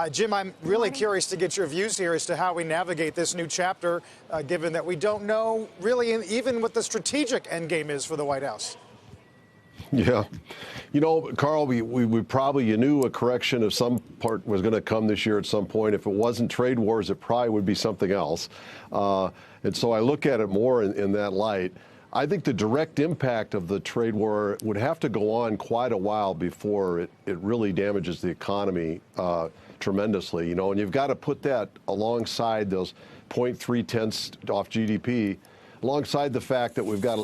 Jim, I'm really curious to get your views here as to how we navigate this new chapter, given that we don't know really even what the strategic endgame is for the White House. Yeah. You know, Carl, we probably, you knew a correction of some part was going to come this year at some point. If it wasn't trade wars, it probably would be something else. And so I look at it more in that light. I think the direct impact of the trade war would have to go on quite a while before it really damages the economy tremendously, you know, and you've got to put that alongside those 0.3 off GDP, alongside the fact that we've got,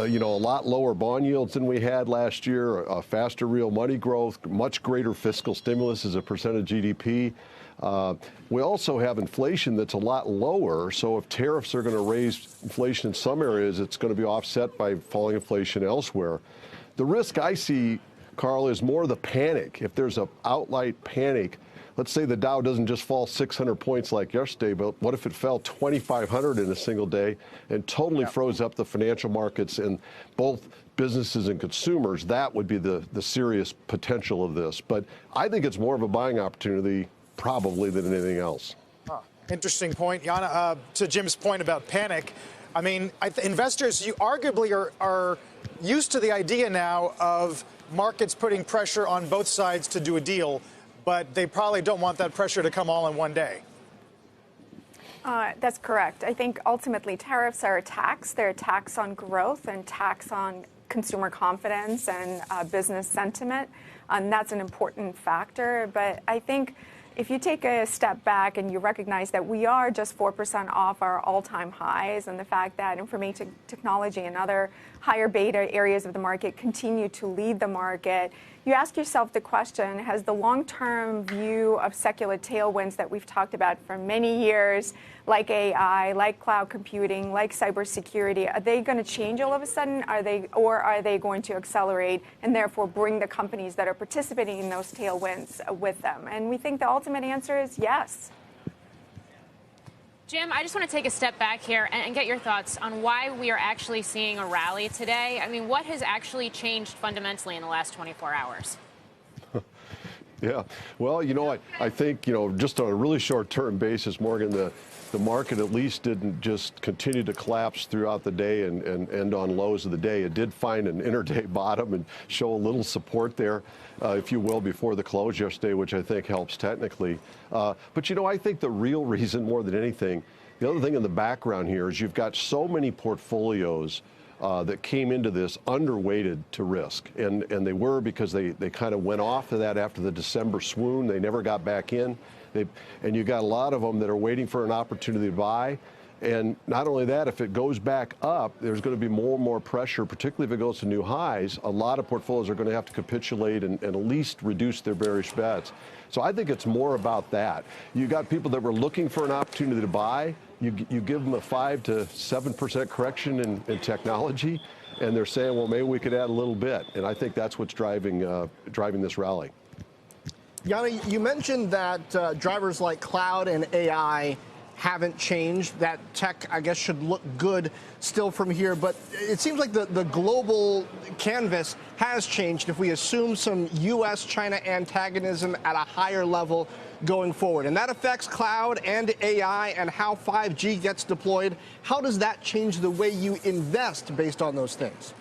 you know, a lot lower bond yields than we had last year, faster real money growth, much greater fiscal stimulus as a percent of GDP. We also have inflation that's a lot lower, so if tariffs are going to raise inflation in some areas, it's going to be offset by falling inflation elsewhere. The risk I see, Carl, is more the panic. If there's an outright panic, let's say the Dow doesn't just fall 600 points like yesterday, but what if it fell 2,500 in a single day and totally froze up the financial markets and both businesses and consumers? That would be the serious potential of this. But I think it's more of a buying opportunity probably than anything else. Interesting point, Yana. To Jim's point about panic, I mean, investors, you arguably are used to the idea now of markets putting pressure on both sides to do a deal, but they probably don't want that pressure to come all in one day. That's correct. I think ultimately tariffs are a tax. They're a tax on growth and tax on consumer confidence and business sentiment. And that's an important factor. But I think if you take a step back and you recognize that we are just 4% off our all-time highs, and the fact that information technology and other higher beta areas of the market continue to lead the market, you ask yourself the question, has the long-term view of secular tailwinds that we've talked about for many years, like AI, like cloud computing, like cybersecurity, are they going to change all of a sudden? Or are they going to accelerate and therefore bring the companies that are participating in those tailwinds with them? And we think the ultimate answer is yes. Jim, I just want to take a step back here and get your thoughts on why we are actually seeing a rally today. I mean, what has actually changed fundamentally in the last 24 hours? Yeah, well, you know, I think, you know, just on a really short-term basis, Morgan, the market at least didn't just continue to collapse throughout the day and end on lows of the day. It did find an intraday bottom and show a little support there, if you will, before the close yesterday, which I think helps technically. But, you know, I think the real reason more than anything, the other thing in the background here is you've got so many portfolios that came into this underweighted to risk. And they were because they kind of went off of that after the December swoon. They never got back in. And you got a lot of them that are waiting for an opportunity to buy. And not only that, if it goes back up, there's going to be more and more pressure, particularly if it goes to new highs. A lot of portfolios are going to have to capitulate and at least reduce their bearish bets. So I think it's more about that. You got people that were looking for an opportunity to buy. You give them a 5 to 7% correction in technology, and they're saying, well, maybe we could add a little bit. And I think that's what's driving this rally. Yana, you mentioned that drivers like cloud and AI haven't changed. That tech, I guess, should look good still from here. But it seems like the global canvas has changed if we assume some U.S. China antagonism at a higher level going forward. And that affects cloud and AI and how 5G gets deployed. How does that change the way you invest based on those things?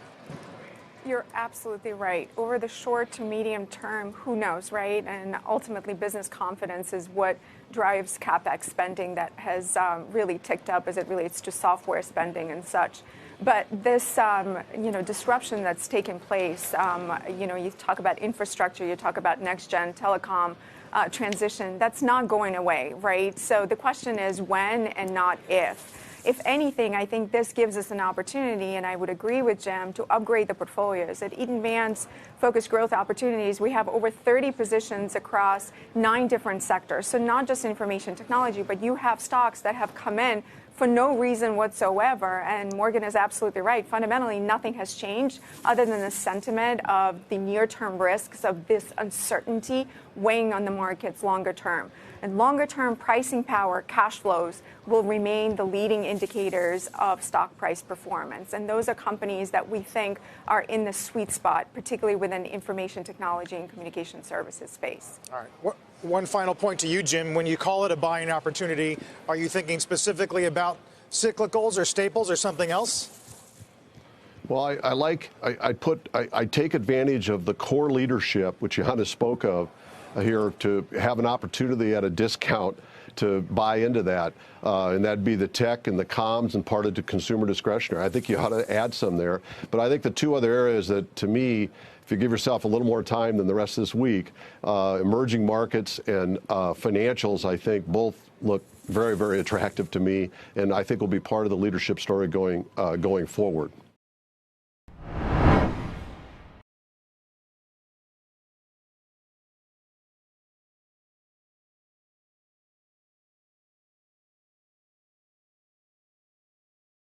You're absolutely right. Over the short to medium term, who knows, right? And ultimately, business confidence is what drives CapEx spending that has really ticked up as it relates to software spending and such. But this, disruption that's taken place, you talk about infrastructure, you talk about next-gen telecom transition, that's not going away, right? So the question is when and not if. If anything, I think this gives us an opportunity, and I would agree with Jim, to upgrade the portfolios. At Eaton Vance Focused Growth Opportunities, we have over 30 positions across 9 different sectors. So not just information technology, but you have stocks that have come in for no reason whatsoever. And Morgan is absolutely right. Fundamentally, nothing has changed other than the sentiment of the near-term risks of this uncertainty weighing on the markets longer term. And longer-term pricing power, cash flows, will remain the leading indicators of stock price performance. And those are companies that we think are in the sweet spot, particularly within information technology and communication services space. All right. one final point to you, Jim. When you call it a buying opportunity, are you thinking specifically about cyclicals or staples or something else? Well, I take advantage of the core leadership, which Yana spoke of here, to have an opportunity at a discount to buy into that, and that'd be the tech and the comms and part of the consumer discretionary. I think you ought to add some there. But I think the two other areas that, to me, if you give yourself a little more time than the rest of this week, emerging markets and financials, I think both look very, very attractive to me, and I think will be part of the leadership story going forward.